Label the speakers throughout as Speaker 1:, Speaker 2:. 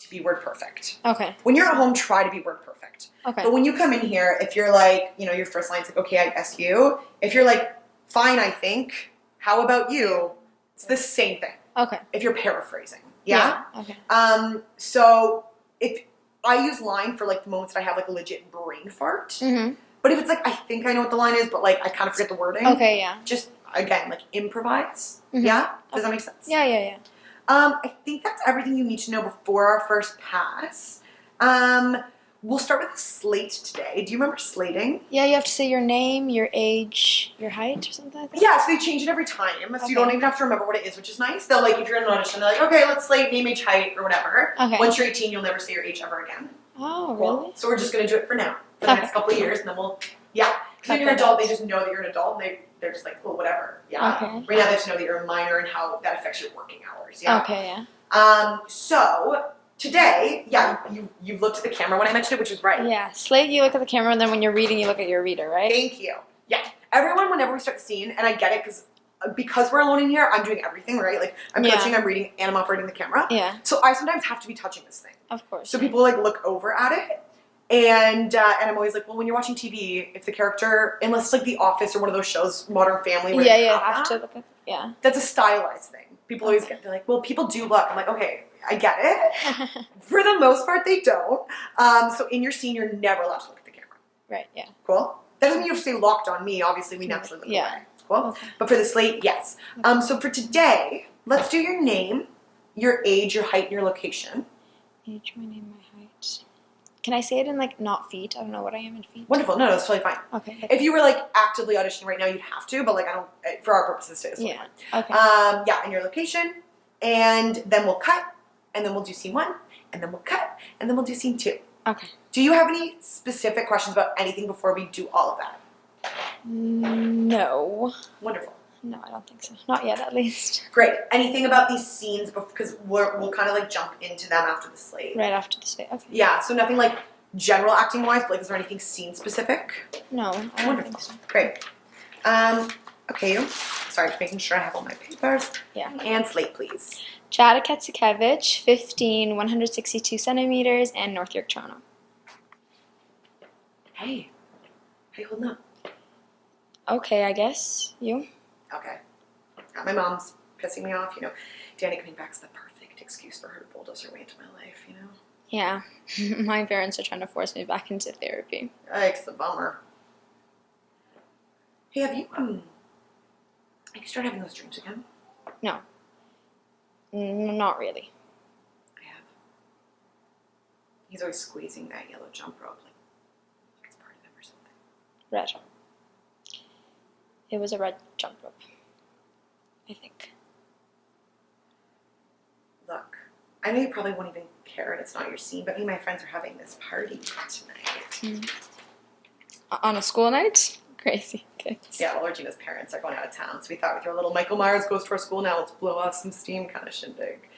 Speaker 1: to be word perfect.
Speaker 2: Okay.
Speaker 1: When you're at home, try to be word perfect.
Speaker 2: Okay.
Speaker 1: But when you come in here, if you're like, you know, your first line's like, okay, I guess you. If you're like, fine, I think. How about you? It's the same thing.
Speaker 2: Okay.
Speaker 1: If you're paraphrasing. Yeah?
Speaker 2: Okay.
Speaker 1: So if I use line for like the moments that I have like a legit brain fart.
Speaker 2: Mm-hmm.
Speaker 1: But if it's like, I think I know what the line is, but like I kind of forget the wording.
Speaker 2: Okay, yeah.
Speaker 1: Just, again, like improvise.
Speaker 2: Mm-hmm.
Speaker 1: Yeah? Does that make sense?
Speaker 2: Yeah.
Speaker 1: I think that's everything you need to know before our first pass. We'll start with a slate today. Do you remember slating?
Speaker 2: Yeah, you have to say your name, your age, your height, or something like that?
Speaker 1: Yeah, so they change it every time. So you don't even have to remember what it is, which is nice. They'll like, if you're in an audition, they're like, okay, let's slate name, age, height, or whatever.
Speaker 2: Okay.
Speaker 1: Once you're 18, you'll never say your age ever again.
Speaker 2: Oh,
Speaker 1: Cool.
Speaker 2: really?
Speaker 1: So we're just going to do it for now, for the next couple of years, and then we'll, yeah. Because when you're an adult, they just know that you're an adult, and they're just like, well, whatever. Yeah.
Speaker 2: Okay.
Speaker 1: Right now, they just know that you're a minor and how that affects your working hours. Yeah.
Speaker 2: Okay, yeah.
Speaker 1: So today, yeah, you looked at the camera when I mentioned it, which was right.
Speaker 2: Yeah, slate, you look at the camera, and then when you're reading, you look at your reader, right?
Speaker 1: Thank you. Yeah. Everyone, whenever we start the scene, and I get it because we're alone in here, I'm doing everything, right? Like, I'm coaching, I'm reading, and I'm operating the camera.
Speaker 2: Yeah.
Speaker 1: So I sometimes have to be touching this thing.
Speaker 2: Of course.
Speaker 1: So people, like, look over at it, and I'm always like, well, when you're watching TV, if the character, unless it's like The Office or one of those shows, Modern Family, where
Speaker 2: you have to look at,
Speaker 1: that's a stylized thing. People always they're like, well, people do look. I'm like, okay, I get it. For the most part, they don't. So in your scene, you're never allowed to look at the camera.
Speaker 2: Right, yeah.
Speaker 1: Cool? That doesn't mean you have to stay locked on me. Obviously, we naturally look away. Cool?
Speaker 2: Okay.
Speaker 1: But for the slate, yes. So for today, let's do your name, your age, your height, and your location.
Speaker 2: Age, my name, my height. Can I say it in, like, not feet? I don't know what I am in feet.
Speaker 1: Wonderful. No, that's totally fine.
Speaker 2: Okay.
Speaker 1: If you were, like, actively auditioning right now, you'd have to. But, like, I don't, for our purposes, it's totally fine.
Speaker 2: Okay.
Speaker 1: Yeah, and your location. And then we'll cut. And then we'll do scene 1. And then we'll cut. And then we'll do scene 2.
Speaker 2: Okay.
Speaker 1: Do you have any specific questions about anything before we do all of that?
Speaker 2: No.
Speaker 1: Wonderful.
Speaker 2: No, I don't think so. Not yet, at least.
Speaker 1: Great. Anything about these scenes, because we'll kind of like jump into them after the slate.
Speaker 2: Right after the slate. Okay.
Speaker 1: Yeah, so nothing like general acting wise, but like is there anything scene specific?
Speaker 2: No, I don't think so.
Speaker 1: Great. Okay, sorry, just making sure I have all my papers.
Speaker 2: Yeah.
Speaker 1: And slate, please.
Speaker 2: Jada Ketsikevich, 15, 162 centimeters, and North York, Toronto.
Speaker 1: Hey. How you holding up?
Speaker 2: Okay, I guess. You?
Speaker 1: Okay. My mom's pissing me off, you know. Danny coming back's the perfect excuse for her to bulldoze her way into my life, you know.
Speaker 2: Yeah. My parents are trying to force me back into therapy.
Speaker 1: It's a bummer. Hey, have you started having those dreams again?
Speaker 2: No. Not really.
Speaker 1: I have. He's always squeezing that yellow jump rope like it's part of him or something.
Speaker 2: Red. It was a red jump rope, I think.
Speaker 1: Look, I know you probably won't even care and it's not your scene, but me and my friends are having this party tonight.
Speaker 2: On a school night? Crazy kids.
Speaker 1: Yeah, well, Regina's parents are going out of town, so we thought we'd throw a little Michael Myers goes to our school now, let's blow off some steam kind of shindig.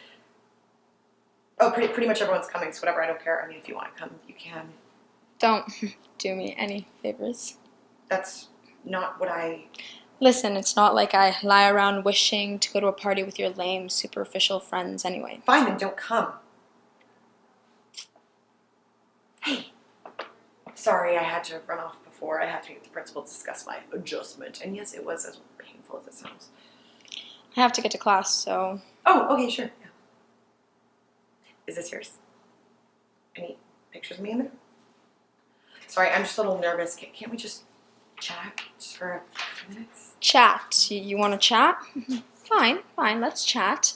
Speaker 1: Oh, pretty much everyone's coming, so whatever, I don't care. I mean, if you want to come, you can.
Speaker 2: Don't do me any favors.
Speaker 1: That's not what I...
Speaker 2: Listen, it's not like I lie around wishing to go to a party with your lame, superficial friends anyway.
Speaker 1: Fine, then don't come. Hey. Sorry, I had to run off before. I had to meet with the principal to discuss my adjustment. And yes, it was as painful as it sounds.
Speaker 2: I have to get to class, so...
Speaker 1: Oh, okay, sure. Yeah. Is this yours? Any pictures of me in there? Sorry, I'm just a little nervous. Can't we just chat just for a few minutes?
Speaker 2: Chat. You want to chat? Fine, let's chat.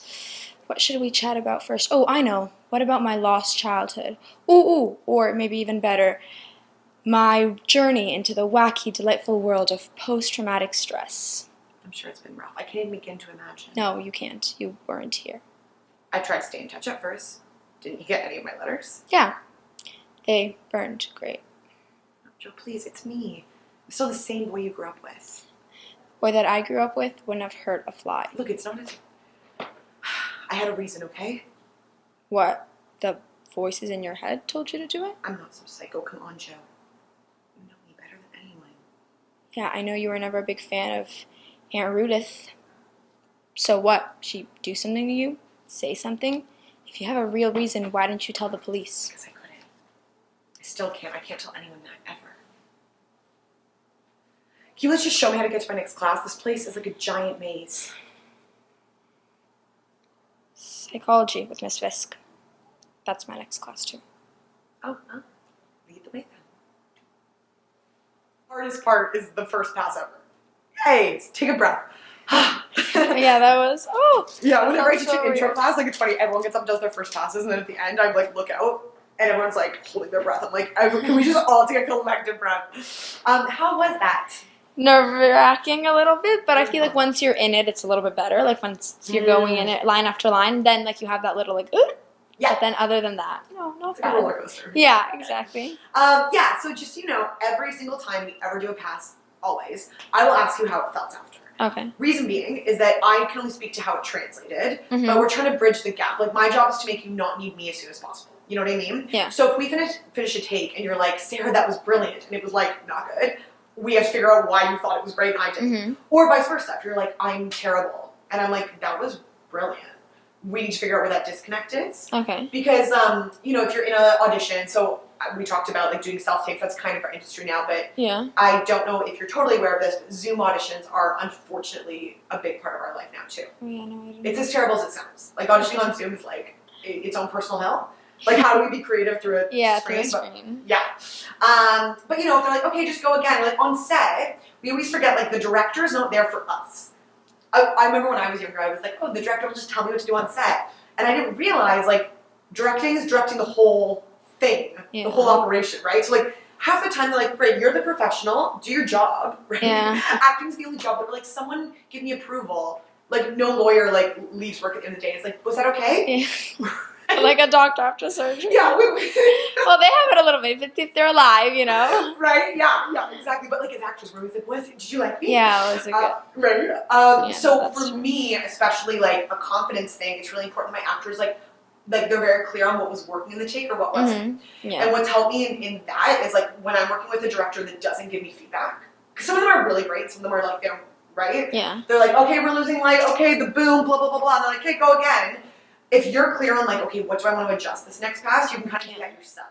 Speaker 2: What should we chat about first? Oh, I know. What about my lost childhood? Ooh, or maybe even better, my journey into the wacky, delightful world of post-traumatic stress.
Speaker 1: I'm sure it's been rough. I can't even begin to imagine.
Speaker 2: No, you can't. You weren't here.
Speaker 1: I tried to stay in touch at first. Didn't you get any of my letters?
Speaker 2: Yeah. They burned great.
Speaker 1: No, Joe, please, it's me. I'm still the same boy you grew up with.
Speaker 2: Boy that I grew up with wouldn't have hurt a fly.
Speaker 1: Look, it's not as... I had a reason, okay?
Speaker 2: What? The voices in your head told you to do it?
Speaker 1: I'm not so psycho. Come on, Joe. You know me better than anyone.
Speaker 2: Yeah, I know you were never a big fan of Aunt Rudith. So what? She do something to you? Say something? If If you have a real reason, why didn't you tell the police?
Speaker 1: Because I couldn't. I still can't. I can't tell anyone that ever. Can you just show me how to get to my next class? This place is like a giant maze.
Speaker 2: Psychology with Miss Fisk. That's my next class too.
Speaker 1: Oh, well, lead the way then. Hardest part is the first pass ever. Yay! Take a breath.
Speaker 2: Yeah, that was,
Speaker 1: Yeah, whenever I
Speaker 2: That's
Speaker 1: teach
Speaker 2: so
Speaker 1: an intro
Speaker 2: weird.
Speaker 1: class, like it's funny, everyone gets up and does their first passes, and then at the end, I like look out, and everyone's like holding their breath. I'm like, can we just all take a collective breath? How was that?
Speaker 2: nerve-wracking a little bit, but I feel like once you're in it, it's a little bit better. Like once you're going in it line after line, then like you have that little like,
Speaker 1: Yeah.
Speaker 2: But then other than that, no, not
Speaker 1: It's like a
Speaker 2: bad.
Speaker 1: roller coaster.
Speaker 2: Yeah, exactly.
Speaker 1: Yeah, so just, every single time we ever do a pass, always, I will ask you how it felt after.
Speaker 2: Okay.
Speaker 1: Reason being is that I can only speak to how it translated,
Speaker 2: Mhm.
Speaker 1: but we're trying to bridge the gap. Like, my job is to make you not need me as soon as possible. You know what I mean?
Speaker 2: Yeah.
Speaker 1: So if we finish a take and you're like, Sarah, that was brilliant, and it was like, not good, we have to figure out why you thought it was great and I didn't.
Speaker 2: Mm-hmm.
Speaker 1: Or vice versa. If you're like, I'm terrible, and I'm like, that was brilliant. We need to figure out where that disconnect is.
Speaker 2: Okay.
Speaker 1: Because, if you're in an audition, so we talked about like doing self-tapes, that's kind of our industry now, but
Speaker 2: Yeah.
Speaker 1: I don't know if you're totally aware of this, but Zoom auditions are unfortunately a big part of our life now too.
Speaker 2: Oh, yeah, no, I didn't.
Speaker 1: It's as terrible as it sounds. Like auditioning on Zoom is like its own personal hell. Like how do we be creative through a
Speaker 2: Yeah,
Speaker 1: screen?
Speaker 2: through a screen.
Speaker 1: Yeah. But if they're like, okay, just go again. Like on set, we always forget like the director is not there for us. I remember when I was younger, I was like, oh, the director will just tell me what to do on set. And I didn't realize like directing is directing the whole thing,
Speaker 2: Yeah.
Speaker 1: the whole operation, right? So like half the time they're like, great, you're the professional, do your job, right?
Speaker 2: Yeah.
Speaker 1: Acting's the only job, but like someone give me approval. Like no lawyer like leaves work at the end of the day. It's like, was that okay?
Speaker 2: Yeah. Like a doctor after surgery.
Speaker 1: Yeah,
Speaker 2: Well, they have it a little bit if they're alive, you know.
Speaker 1: right? Yeah, exactly. But like as actors, we're always like, did you like me?
Speaker 2: Yeah, it was a good.
Speaker 1: Right.
Speaker 2: Yeah,
Speaker 1: So
Speaker 2: that's
Speaker 1: for
Speaker 2: true.
Speaker 1: me, especially like a confidence thing, it's really important. My actors like they're very clear on what was working in the take or what wasn't.
Speaker 2: Yeah.
Speaker 1: And what's helped me in that is like when I'm working with a director that doesn't give me feedback. Because some of them are really great, some of them are like, right?
Speaker 2: Yeah.
Speaker 1: They're like, okay, we're losing light, okay, the boom, blah, blah, blah, blah. And they're like, okay, go again. If you're clear on like, okay, what do I want to adjust this next pass, you can kind of do that yourself.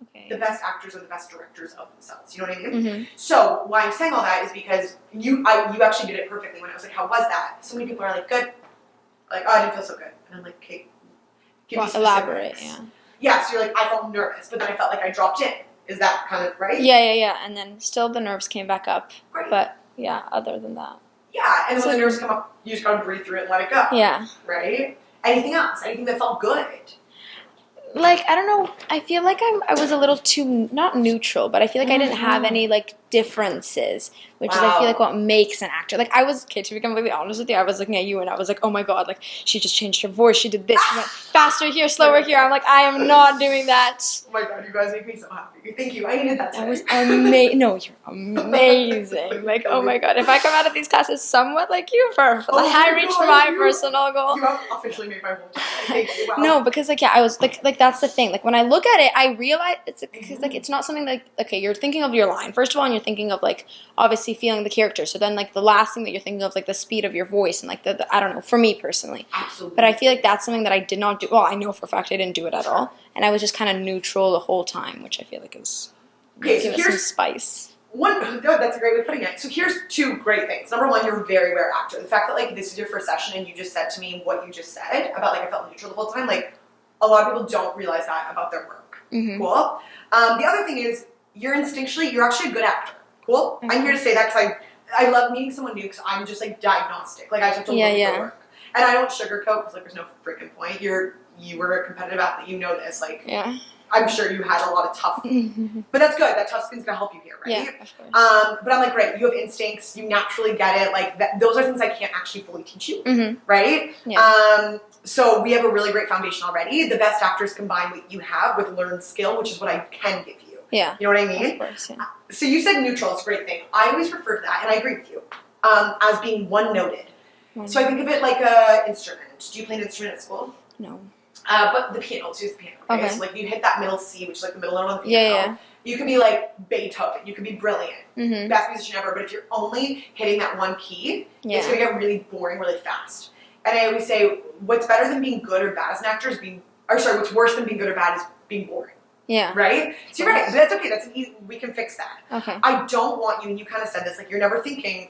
Speaker 2: Okay.
Speaker 1: The best actors are the best directors of themselves. You know what I mean?
Speaker 2: Mm-hmm.
Speaker 1: So why I'm saying all that is because you actually did it perfectly when I was like, how was that? So many people are like, good. Like, oh, I didn't feel so good. And I'm like, okay, give me specifics.
Speaker 2: Elaborate, yeah.
Speaker 1: Yeah, so you're like, I felt nervous, but then I felt like I dropped in. Is that kind of right?
Speaker 2: Yeah. And then still the nerves came back up.
Speaker 1: Great.
Speaker 2: But yeah, other than that.
Speaker 1: Yeah, and
Speaker 2: So-
Speaker 1: when the nerves come up, you just gotta breathe through it and let it go.
Speaker 2: Yeah.
Speaker 1: Right? Anything else? Anything that felt good?
Speaker 2: Like, I don't know, I feel like I was a little too, not neutral, but I feel like I didn't have any, like, differences, which is, I feel
Speaker 1: Wow.
Speaker 2: like, what makes an actor. Like, I was, okay, to be completely honest with you, I was looking at you and I was like, oh my god, like, she just changed her voice, she did this, she went faster here, slower here. I'm like, I am not doing that.
Speaker 1: Oh my god, you guys make me so happy. Thank you. I needed that today.
Speaker 2: That was amazing. No, you're amazing. Like, oh my god, if I come out of these classes somewhat like you, perfect.
Speaker 1: Oh
Speaker 2: like, I
Speaker 1: my
Speaker 2: reached
Speaker 1: God,
Speaker 2: my
Speaker 1: you-
Speaker 2: personal goal.
Speaker 1: You have officially made my whole time. Thank you. Wow.
Speaker 2: No, because like yeah, I was like that's the thing. Like when I look at it, I realize it's because like it's not something like okay, you're thinking of your line first of all, and you're thinking of like obviously feeling the character. So then like the last thing that you're thinking of like the speed of your voice and like the I don't know for me personally.
Speaker 1: Absolutely.
Speaker 2: But I feel like that's something that I did not do. Well, I know for a fact I didn't do it at all, and I was just kind of neutral the whole time, which I feel like is
Speaker 1: Okay, so
Speaker 2: give it some
Speaker 1: here's
Speaker 2: spice.
Speaker 1: that's a great way of putting it. So here's two great things. Number one, you're a very rare actor. The fact that like this is your first session and you just said to me what you just said about like I felt neutral the whole time, like a lot of people don't realize that about their work.
Speaker 2: Mm-hmm.
Speaker 1: Cool. The other thing is you're instinctually, you're actually a good actor. Cool. I'm here to say that because I love meeting someone new because I'm just like diagnostic. Like I just have to look at their work. And I don't sugarcoat because like there's no freaking point. You were a competitive athlete, you know this. Like
Speaker 2: Yeah.
Speaker 1: I'm sure you had a lot of tough, but that's good. That tough skin's gonna help you here, right?
Speaker 2: Yeah, of course.
Speaker 1: But I'm like, great, you have instincts, you naturally get it. Like those are things I can't actually fully teach you,
Speaker 2: Mm-hmm.
Speaker 1: right?
Speaker 2: Yeah.
Speaker 1: So we have a really great foundation already. The best actors combine what you have with learned skill, which is what I can give you.
Speaker 2: Yeah.
Speaker 1: You know what I mean?
Speaker 2: Of course. Yeah.
Speaker 1: So you said neutral is a great thing. I always refer to that, and I agree with you, as being one-noted. So I think of it like a instrument. Do you play an instrument at school?
Speaker 2: No.
Speaker 1: But the piano, let's use the piano. Okay?
Speaker 2: Okay.
Speaker 1: So like you hit that middle C, which is like the middle note on the piano.
Speaker 2: Yeah.
Speaker 1: You could be like Beethoven. You could be brilliant.
Speaker 2: Mm-hmm.
Speaker 1: Best musician ever. But if you're only hitting that one key, it's
Speaker 2: Yeah.
Speaker 1: going to get really boring really fast. And I always say, what's better than being good or bad as an actor is being what's worse than being good or bad is being boring.
Speaker 2: Yeah.
Speaker 1: Right? So you're right. But that's okay. We can fix that.
Speaker 2: Okay.
Speaker 1: I don't want you, and you kind of said this, like you're never thinking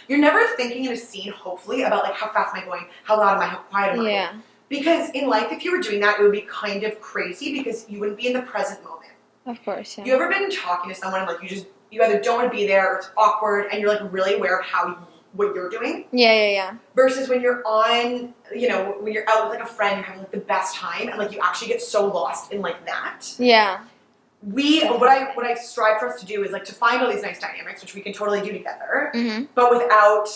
Speaker 1: in a scene, hopefully, about like how fast am I going, how loud am I, how quiet am I?
Speaker 2: Yeah.
Speaker 1: Because in life, if you were doing that, it would be kind of crazy because you wouldn't be in the present moment.
Speaker 2: Of course, yeah.
Speaker 1: You ever been talking to someone and like you either don't want to be there or it's awkward and you're like really aware of what you're doing?
Speaker 2: Yeah.
Speaker 1: Versus when you're on, when you're out with like a friend, you're having like the best time and like you actually get so lost in like that.
Speaker 2: Yeah.
Speaker 1: What I strive for us to do is like to find all these nice dynamics, which we can totally do together,
Speaker 2: Mm-hmm.
Speaker 1: but without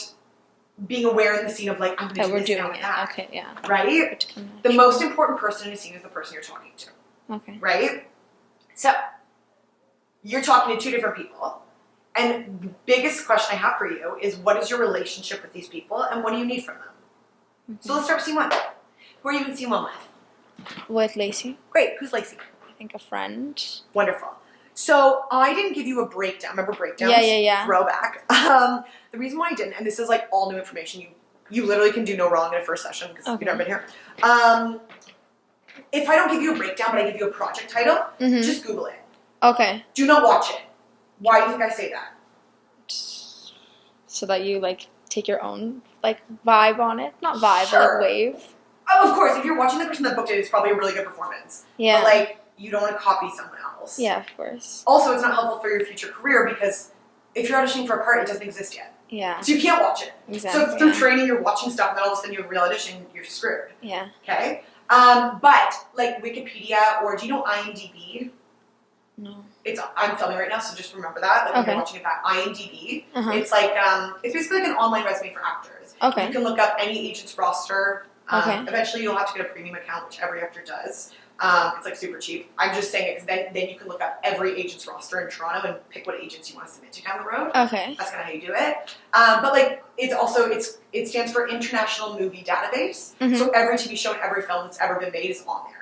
Speaker 1: being aware in the scene of like, I'm going to do
Speaker 2: we're
Speaker 1: this
Speaker 2: doing
Speaker 1: now and
Speaker 2: it.
Speaker 1: that.
Speaker 2: Okay, yeah.
Speaker 1: Right? The most important person in a scene is the person you're talking to.
Speaker 2: Okay.
Speaker 1: Right? So, you're talking to two different people. And the biggest question I have for you is what is your relationship with these people and what do you need from them?
Speaker 2: Mm-hmm.
Speaker 1: So let's start with scene one. Who are you in scene one with?
Speaker 2: With Lacey.
Speaker 1: Great. Who's Lacey?
Speaker 2: I think a friend.
Speaker 1: Wonderful. So I didn't give you a breakdown. Remember breakdowns?
Speaker 2: Yeah.
Speaker 1: Throwback. The reason why I didn't, and this is like all new information, you literally can do no wrong in a first session because you've never been here. If I don't give you a breakdown, but I give you a project title,
Speaker 2: Mm-hmm.
Speaker 1: just Google it.
Speaker 2: Okay.
Speaker 1: Do not watch it. Why do you think I say that?
Speaker 2: So that you like take your own like vibe on it. Not vibe,
Speaker 1: Sure.
Speaker 2: but like wave.
Speaker 1: Oh, of course. If you're watching the person that booked it, it's probably a really good performance.
Speaker 2: Yeah.
Speaker 1: But like, you don't want to copy someone else.
Speaker 2: Yeah, of course.
Speaker 1: Also, it's not helpful for your future career because if you're auditioning for a part, it doesn't exist yet.
Speaker 2: Yeah.
Speaker 1: So you can't watch it.
Speaker 2: Exactly.
Speaker 1: So through training, you're watching stuff, and then all of a sudden you have a real audition, you're screwed.
Speaker 2: Yeah.
Speaker 1: Okay? But like Wikipedia or do you know IMDb?
Speaker 2: No.
Speaker 1: I'm filming right now, so just remember that. Like when
Speaker 2: Okay.
Speaker 1: you're watching it back, IMDb.
Speaker 2: Uh-huh.
Speaker 1: It's like it's basically like an online resume for actors.
Speaker 2: Okay.
Speaker 1: You can look up any agent's roster.
Speaker 2: Okay.
Speaker 1: Eventually, you'll have to get a premium account, which every actor does. It's like super cheap. I'm just saying it because then you can look up every agent's roster in Toronto and pick what agents you want to submit to down the road.
Speaker 2: Okay.
Speaker 1: That's kind of how you do it. But like it stands for International Movie Database.
Speaker 2: Mhm.
Speaker 1: So every TV show and every film that's ever been made is on there.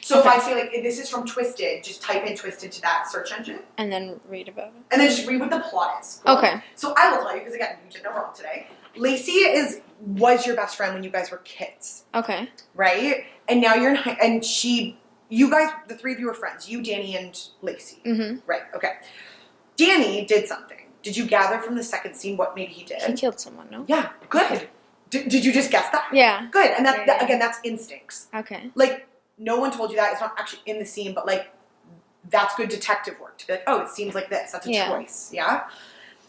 Speaker 1: So
Speaker 2: Okay.
Speaker 1: if I say like this is from Twisted, just type in Twisted to that search engine,
Speaker 2: And then read about it.
Speaker 1: and then just read what the plot is.
Speaker 2: Okay.
Speaker 1: So I will tell you because again, you did no wrong today. Lacey was your best friend when you guys were kids,
Speaker 2: Okay.
Speaker 1: right? And now you're in and you guys, the three of you were friends. You, Danny, and Lacey.
Speaker 2: Mm-hmm.
Speaker 1: Right. Okay. Danny did something. Did you gather from the second scene what maybe he did?
Speaker 2: He killed someone, no?
Speaker 1: Yeah. Good. Did you just guess that?
Speaker 2: Yeah.
Speaker 1: Good. And
Speaker 2: Yeah.
Speaker 1: again, that's instincts.
Speaker 2: Okay.
Speaker 1: Like no one told you that. It's not actually in the scene, but like that's good detective work to be like, oh, it seems like this. That's a
Speaker 2: Yeah.
Speaker 1: choice. Yeah.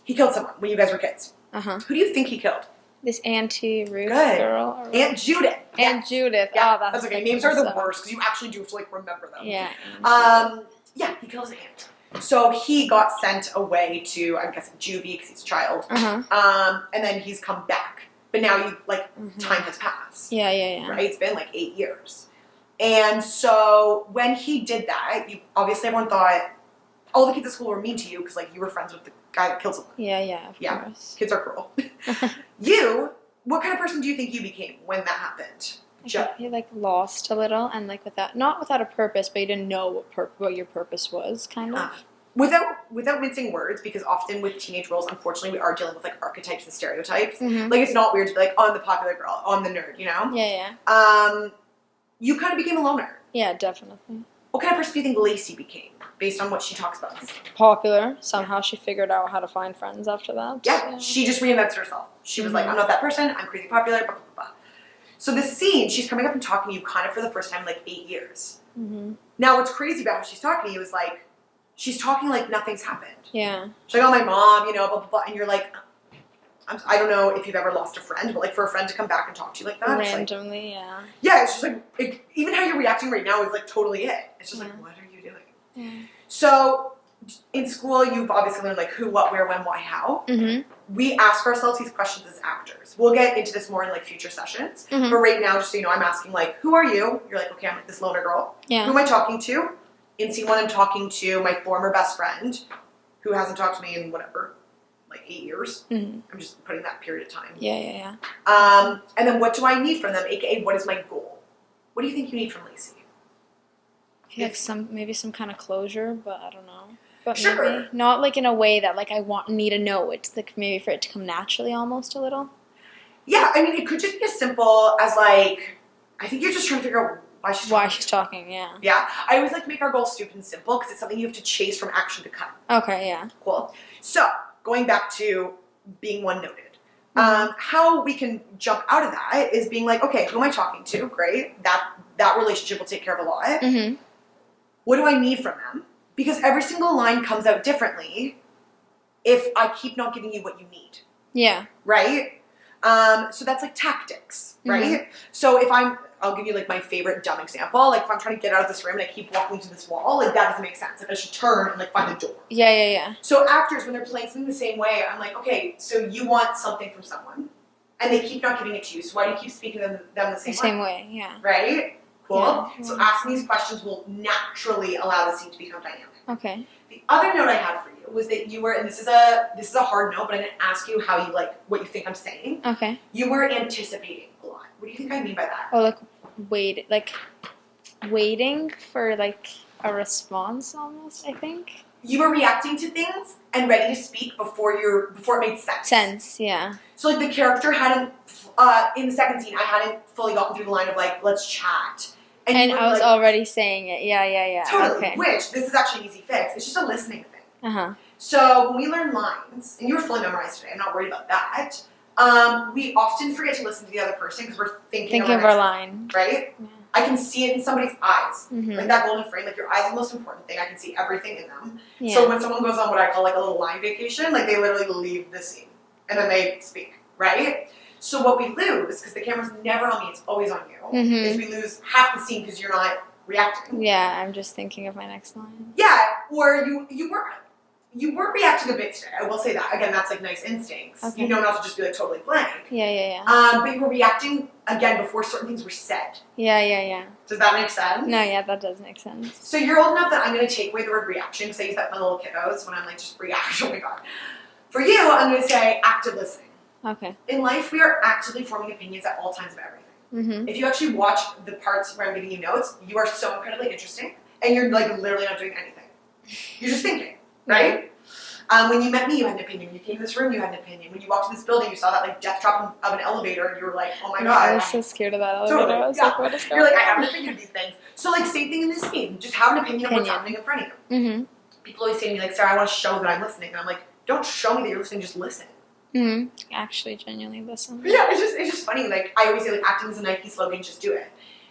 Speaker 1: He killed someone when you guys were kids.
Speaker 2: Uh-huh.
Speaker 1: Who do you think he killed?
Speaker 2: This Auntie Ruth
Speaker 1: Good.
Speaker 2: girl. Or
Speaker 1: Aunt Judith.
Speaker 2: Aunt
Speaker 1: Yes.
Speaker 2: Judith.
Speaker 1: Yeah,
Speaker 2: Oh,
Speaker 1: that's okay.
Speaker 2: like
Speaker 1: Names are the
Speaker 2: so-
Speaker 1: worst because you actually do have to like remember them.
Speaker 2: Yeah.
Speaker 1: Yeah, he killed his aunt. So he got sent away to, I'm guessing, juvie because he's a child.
Speaker 2: Uh-huh.
Speaker 1: And then he's come back. But now
Speaker 2: Mhm.
Speaker 1: time has passed.
Speaker 2: Yeah.
Speaker 1: Right? It's been like 8 years. And so when he did that, obviously everyone thought all the kids at school were mean to you because like you were friends with the guy that killed someone.
Speaker 2: Yeah, of
Speaker 1: Yeah.
Speaker 2: course.
Speaker 1: Kids are cruel. What kind of person do you think you became when that happened?
Speaker 2: He like lost a little and like not without a purpose, but you didn't know what your purpose was, kind of.
Speaker 1: Without mincing words, because often with teenage roles, unfortunately, we are dealing with like archetypes and stereotypes.
Speaker 2: Mhm.
Speaker 1: Like it's not weird to be like, oh, I'm the popular girl, oh, I'm the nerd, you know?
Speaker 2: Yeah.
Speaker 1: You kind of became a loner.
Speaker 2: Yeah, definitely.
Speaker 1: What kind of person do you think Lacey became, based on what she talks about?
Speaker 2: Popular. Somehow she figured out how to find friends after that.
Speaker 1: Yeah, she just reinvented herself. She was like, I'm not that person, I'm crazy popular, blah, blah, blah, blah. So this scene, she's coming up and talking to you kind of for the first time in like 8 years.
Speaker 2: Mm-hmm.
Speaker 1: Now, what's crazy about how she's talking to you is like, she's talking like nothing's happened.
Speaker 2: Yeah.
Speaker 1: She's like, oh, my mom, blah, blah, blah. And you're like, I don't know if you've ever lost a friend, but like for a friend to come back and talk to you like that.
Speaker 2: Randomly, yeah.
Speaker 1: Yeah, it's just like, even how you're reacting right now is like totally it. It's just like, what are you doing?
Speaker 2: Yeah.
Speaker 1: So in school, you've obviously learned like who, what, where, when, why, how.
Speaker 2: Mm-hmm.
Speaker 1: We ask ourselves these questions as actors. We'll get into this more in like future sessions.
Speaker 2: Mhm.
Speaker 1: But right now, just so you know, I'm asking like, who are you? You're like, okay, I'm like this loner girl. Who
Speaker 2: Yeah.
Speaker 1: am I talking to? In scene one, I'm talking to my former best friend who hasn't talked to me in whatever, like 8 years.
Speaker 2: Mm-hmm.
Speaker 1: I'm just putting that period of time.
Speaker 2: Yeah.
Speaker 1: And then what do I need from them? AKA, what is my goal? What do you think you need from Lacey?
Speaker 2: Like maybe some kind of closure, but I don't know. But
Speaker 1: Sure.
Speaker 2: maybe not like in a way that like I need to know. It's like maybe for it to come naturally almost a little.
Speaker 1: Yeah, I mean, it could just be as simple as like, I think you're just trying to figure out
Speaker 2: why she's talking. Yeah.
Speaker 1: Yeah. I always like to make our goal stupid and simple because it's something you have to chase from action to cut.
Speaker 2: Okay. Yeah.
Speaker 1: Cool. So going back to being one-noted. How we can jump out of that is being like, okay, who am I talking to? Great. That relationship will take care of a lot.
Speaker 2: Mm-hmm.
Speaker 1: What do I need from them? Because every single line comes out differently if I keep not giving you what you need.
Speaker 2: Yeah.
Speaker 1: Right? So that's like tactics, right? So I'll give you like my favorite dumb example. Like if I'm trying to get out of this room and I keep walking to this wall, like that doesn't make sense. Like I should turn and like find the door.
Speaker 2: Yeah.
Speaker 1: So actors, when they're playing something the same way, I'm like, okay, so you want something from someone and they keep not giving it to you. So why do you keep speaking to them the same way?
Speaker 2: Yeah.
Speaker 1: Right? Cool.
Speaker 2: Yeah.
Speaker 1: So asking these questions will naturally allow the scene to become dynamic.
Speaker 2: Okay.
Speaker 1: The other note I had for you was that you were, and this is a hard note, but I didn't ask you how you like what you think I'm saying.
Speaker 2: Okay.
Speaker 1: You were anticipating a lot. What do you think I mean by that?
Speaker 2: Or waiting for like a response almost, I think.
Speaker 1: You were reacting to things and ready to speak before it made sense.
Speaker 2: Yeah.
Speaker 1: So like the character hadn't in the second scene, I hadn't fully gotten through the line of like, let's chat.
Speaker 2: And
Speaker 1: you were
Speaker 2: I was
Speaker 1: like,
Speaker 2: already saying it. Yeah.
Speaker 1: totally.
Speaker 2: Okay.
Speaker 1: Which this is actually an easy fix. It's just a listening thing.
Speaker 2: Uh-huh.
Speaker 1: So when we learn lines, and you were fully memorized today, I'm not worried about that. We often forget to listen to the other person because we're thinking
Speaker 2: of our line.
Speaker 1: Right?
Speaker 2: Yeah.
Speaker 1: I can see it in somebody's eyes.
Speaker 2: Mm-hmm.
Speaker 1: Like that golden frame, like your eyes are the most important thing. I can see everything in them.
Speaker 2: Yeah.
Speaker 1: So when someone goes on what I call like a little line vacation, like they literally leave the scene and then they speak, right? So what we lose, because the camera's never on me, it's always on you, is we lose half the scene because you're not reacting.
Speaker 2: Yeah, I'm just thinking of my next line.
Speaker 1: Yeah, or you were reacting a bit today. I will say that. Again, that's like nice instincts.
Speaker 2: Okay.
Speaker 1: You know not to just be like totally blank.
Speaker 2: Yeah.
Speaker 1: But you were reacting again before certain things were said.
Speaker 2: Yeah.
Speaker 1: Does that make sense?
Speaker 2: No, yeah, that does make sense.
Speaker 1: So you're old enough that I'm going to take away the word reaction because I use that for little kiddos when I'm like just react. Oh my god. For you, I'm going to say active listening.
Speaker 2: Okay.
Speaker 1: In life, we are actively forming opinions at all times of everything.
Speaker 2: Mm-hmm.
Speaker 1: If you actually watch the parts where I'm giving you notes, you are so incredibly interesting, and you're like literally not doing anything. You're just thinking, right? When you met me, you had an opinion. When you came to this room, you had an opinion. When you walked to this building, you saw that like death drop of an elevator, and you were like, "Oh my god!"
Speaker 2: I was so scared of that elevator.
Speaker 1: Totally.
Speaker 2: I was
Speaker 1: Yeah.
Speaker 2: like, "What is going
Speaker 1: You're like,
Speaker 2: on?"
Speaker 1: I have an opinion of these things. So like, same thing in this scene. Just have an opinion of what's happening in front of you.
Speaker 2: Mm-hmm.
Speaker 1: People always say to me like, "Sarah, I want to show that I'm listening," and I'm like, "Don't show me that you're listening. Just listen."
Speaker 2: Mm-hmm. Actually, genuinely listen.
Speaker 1: Yeah, it's just funny. Like I always say, like acting is a Nike slogan. Just do it.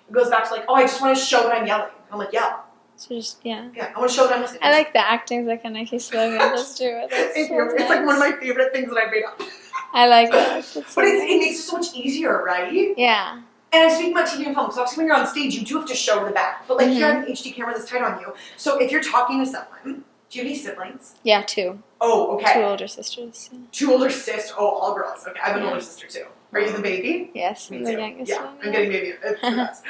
Speaker 1: It goes back to like, oh, I just want to show that I'm yelling. I'm like, yell.
Speaker 2: So just yeah.
Speaker 1: Yeah, I want to show that I'm listening.
Speaker 2: I like the acting's like a Nike slogan. Just do it. That's
Speaker 1: It's
Speaker 2: so
Speaker 1: like one of
Speaker 2: nice.
Speaker 1: my favorite things that I've made up.
Speaker 2: I like that. That's so
Speaker 1: But it
Speaker 2: nice.
Speaker 1: makes it so much easier, right?
Speaker 2: Yeah.
Speaker 1: And I'm speaking about TV and film, so obviously when you're on stage, you do have to show the back. But like here, I have an HD camera that's tight on you. So if you're talking to someone, do you have any siblings?
Speaker 2: Yeah, 2.
Speaker 1: Oh, okay.
Speaker 2: 2 older sisters. Yeah.
Speaker 1: 2 older sisters. Oh, all girls. Okay, I have an older sister too. Are you the baby?
Speaker 2: Yes,
Speaker 1: Me
Speaker 2: I'm the
Speaker 1: too.
Speaker 2: youngest
Speaker 1: Yeah,
Speaker 2: one.
Speaker 1: I'm getting baby. It's the best.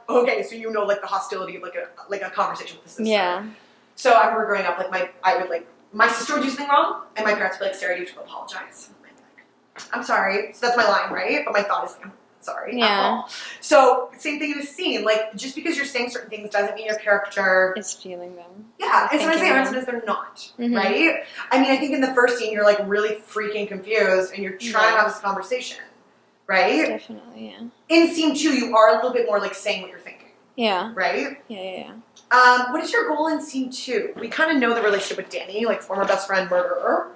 Speaker 1: Okay, so you know like the hostility of like a conversation with the sister.
Speaker 2: Yeah.
Speaker 1: So I remember growing up, like my sister would do something wrong, and my parents would be like, Sarah, you have to go apologize. And I'd be like, I'm sorry. So that's my line, right? But my thought is like, I'm sorry.
Speaker 2: Yeah.
Speaker 1: At all. So same thing in this scene. Like just because you're saying certain things doesn't mean your character.
Speaker 2: Is feeling them.
Speaker 1: Yeah, and sometimes they
Speaker 2: Thinking
Speaker 1: are, and
Speaker 2: them.
Speaker 1: sometimes they're not,
Speaker 2: Mhm.
Speaker 1: right? I mean, I think in the first scene, you're like really freaking confused, and you're trying to have this conversation, right?
Speaker 2: Definitely, yeah.
Speaker 1: In scene 2, you are a little bit more like saying what you're thinking,
Speaker 2: Yeah.
Speaker 1: right?
Speaker 2: Yeah.
Speaker 1: What is your goal in scene 2? We kind of know the relationship with Danny, like former best friend, murderer.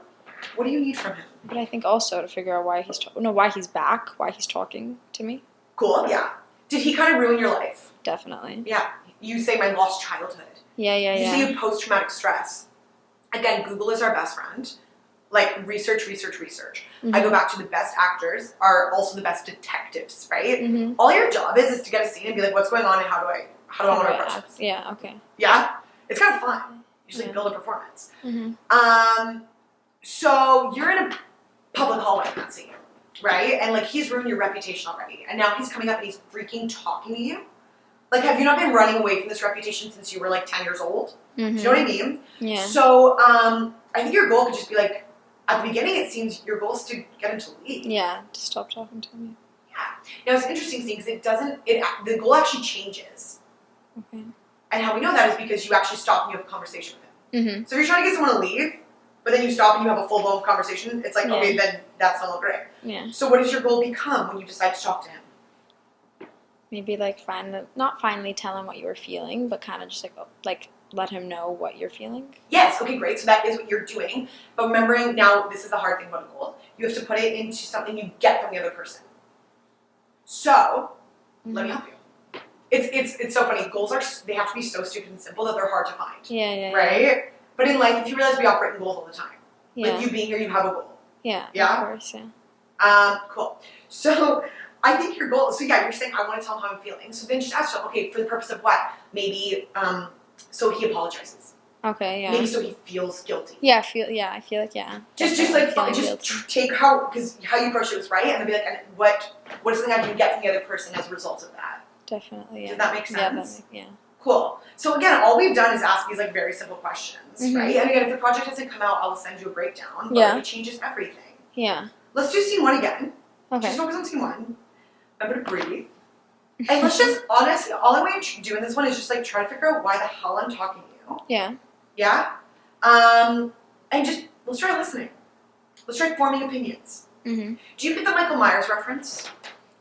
Speaker 1: What do you need from him?
Speaker 2: But I think also to figure out why he's back, why he's talking to me.
Speaker 1: Cool, yeah. Did he kind of ruin your life?
Speaker 2: Definitely.
Speaker 1: Yeah. You say my lost childhood.
Speaker 2: Yeah.
Speaker 1: You say you have post-traumatic stress. Again, Google is our best friend. Like, research.
Speaker 2: Mm-hmm.
Speaker 1: I go back to the best actors are also the best detectives, right?
Speaker 2: Mm-hmm.
Speaker 1: All your job is to get a scene and be like, what's going on and how do I want to approach this?
Speaker 2: Yeah, okay.
Speaker 1: Yeah? It's kind of fun. You just like
Speaker 2: Yeah.
Speaker 1: build a performance.
Speaker 2: Mm-hmm.
Speaker 1: So you're in a public hallway in that scene, right? And like he's ruined your reputation already. And now he's coming up and he's freaking talking to you. Like, have you not been running away from this reputation since you were like 10 years old?
Speaker 2: Mm-hmm.
Speaker 1: Do you know what I mean?
Speaker 2: Yeah.
Speaker 1: So I think your goal could just be like, at the beginning it seems your goal is to get him to leave.
Speaker 2: Yeah, to stop talking to me.
Speaker 1: Yeah. Now it's an interesting thing because the goal actually changes.
Speaker 2: Okay.
Speaker 1: And how we know that is because you actually stop and you have a conversation with him.
Speaker 2: Mm-hmm.
Speaker 1: So if you're trying to get someone to leave, but then you stop and you have a full-blown conversation, it's like,
Speaker 2: Yeah.
Speaker 1: okay, then that's not great.
Speaker 2: Yeah.
Speaker 1: So what does your goal become when you decide to talk to him?
Speaker 2: Maybe like not finally tell him what you were feeling, but kind of just like let him know what you're feeling.
Speaker 1: Yes, okay, great. So that is what you're doing. But remembering now, this is the hard thing about a goal. You have to put it into something you get from the other person. So, let me help you. It's so funny. Goals they have to be so stupid and simple that they're hard to find.
Speaker 2: Yeah.
Speaker 1: Right?
Speaker 2: Yeah.
Speaker 1: But in life, if you realize we operate in goals all the time.
Speaker 2: Yeah.
Speaker 1: Like you being here, you have a goal.
Speaker 2: Yeah.
Speaker 1: Yeah?
Speaker 2: Of course. Yeah.
Speaker 1: Cool. So I think your goal. So yeah, you're saying I want to tell him how I'm feeling. So then just ask him. Okay, for the purpose of what? Maybe so he apologizes.
Speaker 2: Okay. Yeah.
Speaker 1: Maybe so he feels guilty.
Speaker 2: Yeah. I feel like yeah.
Speaker 1: Just
Speaker 2: Feeling
Speaker 1: just
Speaker 2: guilty.
Speaker 1: take how you approach it was right, and then be like, and what is something I can get from the other person as a result of that?
Speaker 2: Definitely. Yeah.
Speaker 1: Does that make sense?
Speaker 2: Yeah.
Speaker 1: Cool. So again, all we've done is ask these like very simple questions,
Speaker 2: Mhm.
Speaker 1: right? And again, if the project doesn't come out, I'll send you a breakdown. But
Speaker 2: Yeah.
Speaker 1: it changes everything.
Speaker 2: Yeah.
Speaker 1: Let's do scene 1 again.
Speaker 2: Okay.
Speaker 1: Just focus on scene 1. I'm gonna breathe. And let's just honestly, all I want you to do in this one is just like try to figure out why the hell I'm talking to you.
Speaker 2: Yeah.
Speaker 1: Yeah? And just let's try listening. Let's try forming opinions.
Speaker 2: Mhm.
Speaker 1: Do you get the Michael Myers reference?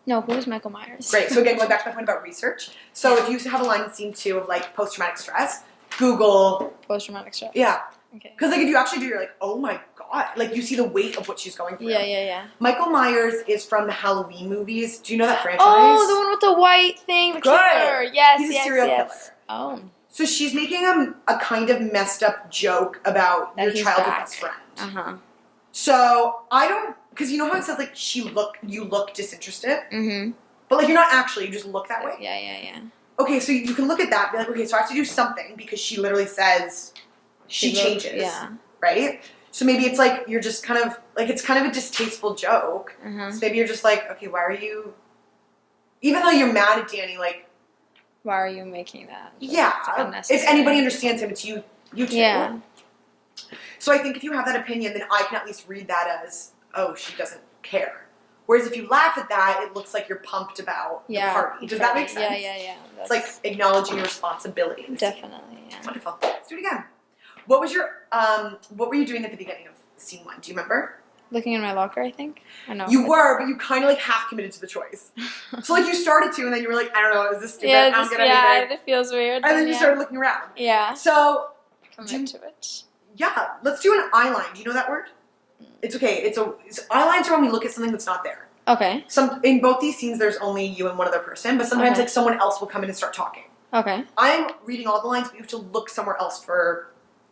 Speaker 2: No, who's Michael Myers?
Speaker 1: Great. So again, going back to my point about research. So if you have a line in scene 2 of like post-traumatic stress, Google.
Speaker 2: Post-traumatic stress.
Speaker 1: Yeah.
Speaker 2: Okay.
Speaker 1: Because like if you actually do, you're like, oh my god. Like you see the weight of what she's going through.
Speaker 2: Yeah.
Speaker 1: Michael Myers is from the Halloween movies. Do you know that franchise?
Speaker 2: Oh, the one with the white thing, the
Speaker 1: Good.
Speaker 2: killer. Yes,
Speaker 1: He's a
Speaker 2: yes,
Speaker 1: serial
Speaker 2: yes.
Speaker 1: killer.
Speaker 2: Oh.
Speaker 1: So she's making a kind of messed up joke about
Speaker 2: That
Speaker 1: your
Speaker 2: he's
Speaker 1: childhood
Speaker 2: back.
Speaker 1: best friend.
Speaker 2: Uh-huh.
Speaker 1: So I don't, because you know how it says like you look disinterested,
Speaker 2: Mm-hmm.
Speaker 1: but like you're not actually. You just look that way.
Speaker 2: Yeah.
Speaker 1: Okay, so you can look at that and be like, okay, so I have to do something because she literally says she changes.
Speaker 2: Yeah.
Speaker 1: Right? So maybe it's like you're just kind of like it's kind of a distasteful joke.
Speaker 2: Uh-huh.
Speaker 1: So maybe you're just like, okay, why are you? Even though you're mad at Danny, like,
Speaker 2: Why are you making that?
Speaker 1: yeah,
Speaker 2: It's unnecessary.
Speaker 1: if anybody understands him, it's you too.
Speaker 2: Yeah.
Speaker 1: So I think if you have that opinion, then I can at least read that as, oh, she doesn't care. Whereas if you laugh at that, it looks like you're pumped about the party. Does that make sense?
Speaker 2: Yeah.
Speaker 1: It's like acknowledging your responsibilities.
Speaker 2: Definitely, yeah.
Speaker 1: Wonderful. Let's do it again. What were you doing at the beginning of scene 1? Do you remember?
Speaker 2: Looking in my locker, I think. I know.
Speaker 1: You were, but you kind of like half committed to the choice. So like you started to, and then you were like, I don't know, is this stupid?
Speaker 2: Yeah,
Speaker 1: I'm gonna leave it.
Speaker 2: it feels weird.
Speaker 1: And then you
Speaker 2: yeah.
Speaker 1: started looking around.
Speaker 2: Yeah.
Speaker 1: So
Speaker 2: Commit to it.
Speaker 1: yeah, let's do an eye line. Do you know that word? It's okay. It's eye lines are when we look at something that's not there.
Speaker 2: Okay.
Speaker 1: In both these scenes, there's only you and one other person, but sometimes
Speaker 2: Okay.
Speaker 1: like someone else will come in and start talking.
Speaker 2: Okay.
Speaker 1: I'm reading all the lines, but you have to look somewhere else for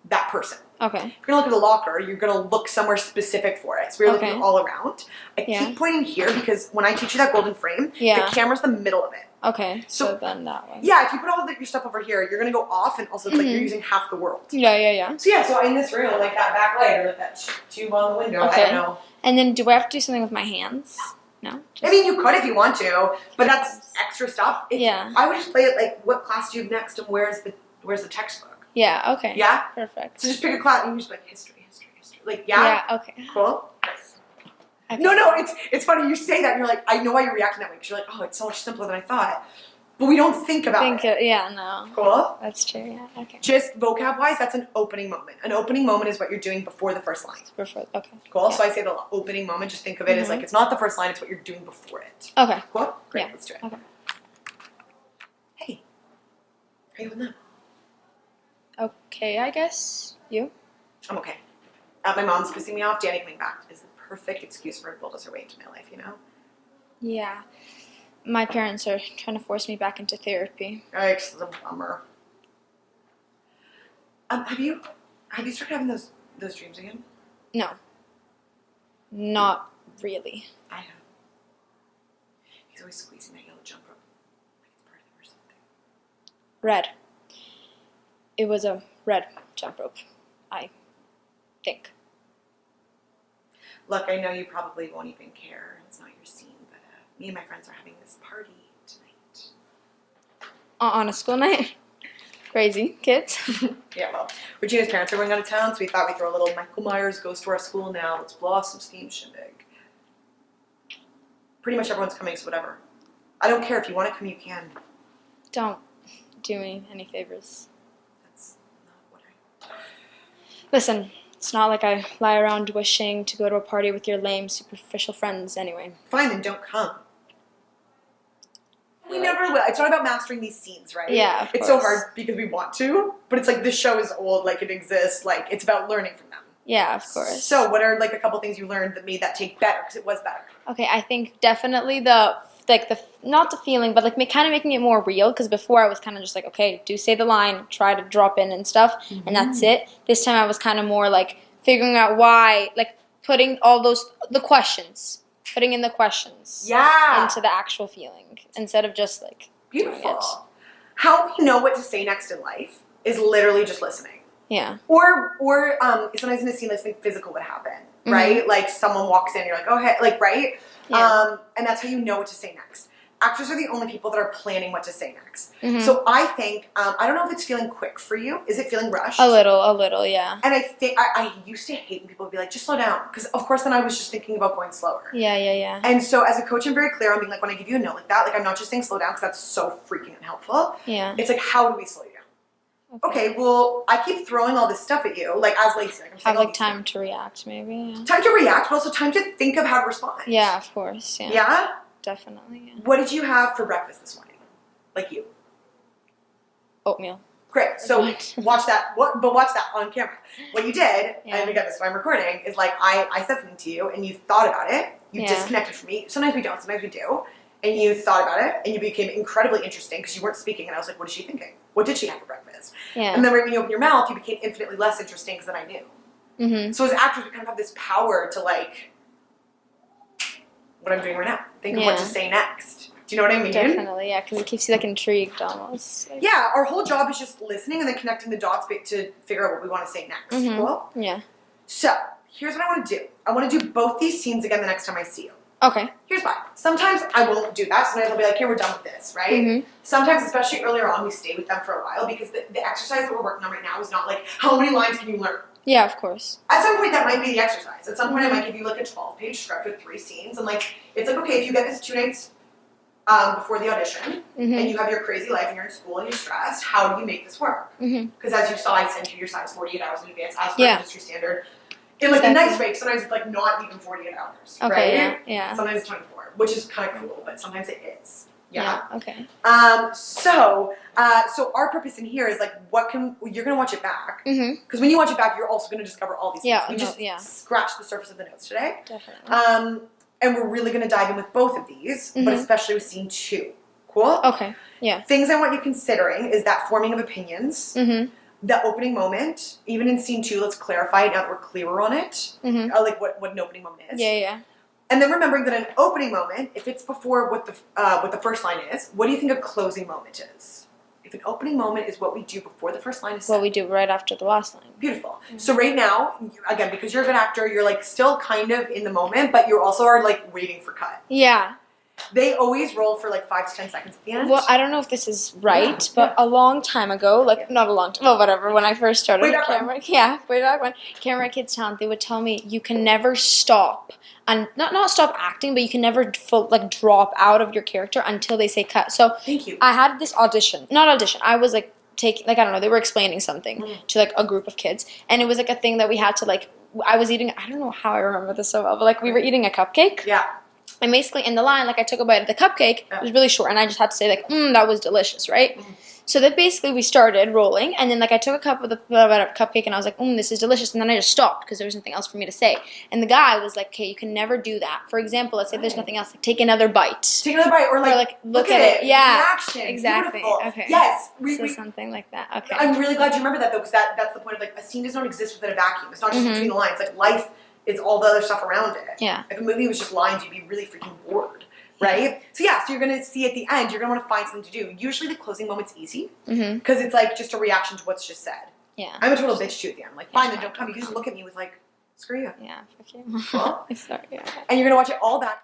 Speaker 1: that person.
Speaker 2: Okay.
Speaker 1: If you're gonna look at the locker, you're gonna look somewhere specific for it. So we're
Speaker 2: Okay.
Speaker 1: looking all around. I
Speaker 2: Yeah.
Speaker 1: keep pointing here because when I teach you that golden frame,
Speaker 2: Yeah.
Speaker 1: the camera's the middle of it.
Speaker 2: Okay. So
Speaker 1: So-
Speaker 2: then that way.
Speaker 1: Yeah, if you put all of your stuff over here, you're gonna go off, and also it's like
Speaker 2: Mhm.
Speaker 1: you're using half the world.
Speaker 2: Yeah.
Speaker 1: So yeah, so in this room, like that back light or like that tube on the window, I
Speaker 2: Okay.
Speaker 1: don't know.
Speaker 2: And then do I have to do something with my hands? No?
Speaker 1: I mean, you could if you want to, but that's extra stuff.
Speaker 2: Yeah.
Speaker 1: I would just play it like, what class do you have next, and where's the textbook?
Speaker 2: Yeah, okay.
Speaker 1: Yeah.
Speaker 2: Perfect.
Speaker 1: So just pick a class, and you just be like history. Like yeah.
Speaker 2: Yeah, okay.
Speaker 1: Cool.
Speaker 2: Okay.
Speaker 1: No, it's funny you say that. And you're like, I know why you're reacting that way. Because you're like, oh, it's so much simpler than I thought. But we don't think about it.
Speaker 2: Yeah, no.
Speaker 1: Cool.
Speaker 2: That's true, yeah. Okay.
Speaker 1: Just vocab-wise, that's an opening moment. An opening moment is what you're doing before the first line.
Speaker 2: Perfect. Okay.
Speaker 1: Cool.
Speaker 2: Yeah.
Speaker 1: So I say the opening moment. Just think of it as like it's not the first line. It's what you're doing before it.
Speaker 2: Okay.
Speaker 1: Cool. Great.
Speaker 2: Yeah.
Speaker 1: Let's do it.
Speaker 2: Okay.
Speaker 1: Hey, how you doing now?
Speaker 2: Okay, I guess. You?
Speaker 1: I'm okay. My mom's pissing me off. Danny coming back is the perfect excuse for her to build us her way into my life. You know.
Speaker 2: Yeah. My parents are trying to force me back into therapy.
Speaker 1: It's a bummer. Have you started having those dreams again?
Speaker 2: No. Not really.
Speaker 1: I have. He's always squeezing that yellow jump rope like it's part of him or something.
Speaker 2: Red. It was a red jump rope, I think.
Speaker 1: Look, I know you probably won't even care. It's not your scene, but me and my friends are having this party tonight.
Speaker 2: On a school night? Crazy kids.
Speaker 1: Yeah, well, Regina's parents are going out of town, so we thought we'd throw a little Michael Myers goes to our school now. Let's blow off some steam shindig. Pretty much everyone's coming, so whatever. I don't care. If you want to come, you can.
Speaker 2: Don't do me any favors.
Speaker 1: That's not what I...
Speaker 2: Listen, it's not like I lie around wishing to go to a party with your lame, superficial friends anyway.
Speaker 1: Fine, then don't come. We never will. It's not about mastering these scenes, right?
Speaker 2: Yeah, of
Speaker 1: It's so
Speaker 2: course.
Speaker 1: hard because we want to, but it's like this show is old, like it exists, like it's about learning from them.
Speaker 2: Yeah, of course.
Speaker 1: So what are like a couple things you learned that made that take better? Because it was better.
Speaker 2: Okay, I think definitely the not the feeling, but like kind of making it more real. Because before I was kind of just like, okay, do say the line, try to drop in and stuff, and that's it. This time I was kind of more like figuring out why, like putting all the questions, putting in the questions,
Speaker 1: Yeah.
Speaker 2: into the actual feeling instead of just like doing it.
Speaker 1: Beautiful. How we know what to say next in life is literally just listening.
Speaker 2: Yeah.
Speaker 1: Or sometimes in a scene like something physical would happen, right? Like someone walks in, you're like, oh hey, like right?
Speaker 2: Yeah.
Speaker 1: And that's how you know what to say next. Actors are the only people that are planning what to say next.
Speaker 2: Mhm.
Speaker 1: So I think I don't know if it's feeling quick for you. Is it feeling rushed?
Speaker 2: A little, yeah.
Speaker 1: And I think I used to hate when people would be like, just slow down, because of course then I was just thinking about going slower.
Speaker 2: Yeah.
Speaker 1: And so as a coach, I'm very clear on being like, when I give you a note like that, like I'm not just saying slow down because that's so freaking unhelpful.
Speaker 2: Yeah.
Speaker 1: It's like, how do we slow you down? Okay, well, I keep throwing all this stuff at you, like as Lacey. Like, I'm saying
Speaker 2: Have
Speaker 1: all
Speaker 2: like
Speaker 1: these
Speaker 2: time to react, maybe. Yeah.
Speaker 1: things. Time to react, but also time to think of how to respond.
Speaker 2: Yeah, of course. Yeah.
Speaker 1: Yeah?
Speaker 2: Definitely. Yeah.
Speaker 1: What did you have for breakfast this morning? Like you.
Speaker 2: Oatmeal.
Speaker 1: Great. So
Speaker 2: What?
Speaker 1: watch that. But watch that on camera. What you did,
Speaker 2: Yeah.
Speaker 1: and again, this is why I'm recording, is like I said something to you, and you thought about it. You
Speaker 2: Yeah.
Speaker 1: disconnected from me. Sometimes we don't. Sometimes we do. And you thought about it, and you became incredibly interesting because you weren't speaking, and I was like, what is she thinking? What did she have for breakfast?
Speaker 2: Yeah.
Speaker 1: And then right when you open your mouth, you became infinitely less interesting because then I knew.
Speaker 2: Mm-hmm.
Speaker 1: So as actors, we kind of have this power to like, what I'm doing right now. Think of what to
Speaker 2: Yeah.
Speaker 1: say next. Do you know what I mean?
Speaker 2: Definitely, yeah, because it keeps you like intrigued almost. Like,
Speaker 1: Yeah, our whole job is just listening and then connecting the dots to figure out what we want to say next.
Speaker 2: Mhm.
Speaker 1: Cool?
Speaker 2: Yeah.
Speaker 1: So, here's what I want to do. I want to do both these scenes again the next time I see you.
Speaker 2: Okay.
Speaker 1: Here's why. Sometimes I won't do that. Sometimes I'll be like, here, we're done with this, right?
Speaker 2: Mhm.
Speaker 1: Sometimes, especially earlier on, we stay with them for a while because the exercise that we're working on right now is not like, how many lines can you learn?
Speaker 2: Yeah, of course.
Speaker 1: At some point, that might be the exercise. At some point, I might give you like a 12-page script with 3 scenes. And like, it's like, okay, if you get this 2 nights before the audition,
Speaker 2: Mhm.
Speaker 1: and you have your crazy life and you're in school and you're stressed, how do you make this work?
Speaker 2: Mhm.
Speaker 1: Because as you saw, I sent you your size 48 hours in advance as per
Speaker 2: Yeah.
Speaker 1: industry standard. In like a
Speaker 2: Exactly.
Speaker 1: nice way, sometimes it's like not even 48 hours,
Speaker 2: Okay.
Speaker 1: right?
Speaker 2: Yeah.
Speaker 1: Sometimes it's 24, which is kind of cool, but sometimes it is. Yeah.
Speaker 2: Okay.
Speaker 1: So our purpose in here is like, you're gonna watch it back,
Speaker 2: Mhm.
Speaker 1: because when you watch it back, you're also gonna discover all these
Speaker 2: Yeah,
Speaker 1: things. We
Speaker 2: no,
Speaker 1: just
Speaker 2: yeah.
Speaker 1: scratched the surface of the notes today.
Speaker 2: Definitely.
Speaker 1: And we're really gonna dive in with both of these, but
Speaker 2: Mhm.
Speaker 1: especially with scene 2. Cool?
Speaker 2: Okay. Yeah.
Speaker 1: Things I want you considering is that forming of opinions,
Speaker 2: Mhm.
Speaker 1: the opening moment, even in scene 2, let's clarify it now that we're clearer on it,
Speaker 2: Mhm.
Speaker 1: like what an opening moment is.
Speaker 2: Yeah.
Speaker 1: And then remembering that an opening moment, if it's before what the first line is, what do you think a closing moment is? If an opening moment is what we do before the first line is said.
Speaker 2: What we do right after the last line.
Speaker 1: Beautiful. So right now, again, because you're a good actor, you're like still kind of in the moment, but you also are like waiting for cut.
Speaker 2: Yeah.
Speaker 1: They always roll for like 5 to 10 seconds at the end.
Speaker 2: Well, I don't know if this is right,
Speaker 1: Yeah,
Speaker 2: but a long time ago, like not a long time, well, whatever. When I first started
Speaker 1: Way back when.
Speaker 2: way back when, Camera Kids Talent, they would tell me you can never stop and not stop acting, but you can never drop out of your character until they say cut. So
Speaker 1: Thank you.
Speaker 2: I had this not audition. I was like taking I don't know. They were explaining something to like a group of kids, and it was like a thing that we had to like. I was eating. I don't know how I remember this so well, but like we were eating a cupcake.
Speaker 1: Yeah.
Speaker 2: And basically in the line, like I took a bite of the cupcake. It was really short, and I just had to say like, that was delicious, right? So that basically we started rolling, and then like I took a cup of the cupcake, and I was like, this is delicious, and then I just stopped because there was nothing else for me to say. And the guy was like, okay, you can never do that. For example, let's say there's nothing else, like take another bite.
Speaker 1: Take another bite, or like
Speaker 2: look at it. Yeah,
Speaker 1: reaction.
Speaker 2: exactly.
Speaker 1: Beautiful.
Speaker 2: Okay.
Speaker 1: Yes.
Speaker 2: So something like that. Okay.
Speaker 1: I'm really glad you remember that though, because that's the point of like a scene does not exist within a vacuum. It's not just between the lines. Like life is all the other stuff around it.
Speaker 2: Yeah.
Speaker 1: If a movie was just lines, you'd be really freaking bored. Right? So so you're going to see at the end, you're going to want to find something to do. Usually the closing moment's easy because it's like just a reaction to what's just said.
Speaker 2: Yeah.
Speaker 1: I'm a total bitch too at the end. Like, fine, then don't come. You can just look at me with like, screw you.
Speaker 2: Yeah. Fuck you.
Speaker 1: Well,
Speaker 2: Sorry. Yeah.
Speaker 1: and you're going to watch it all back.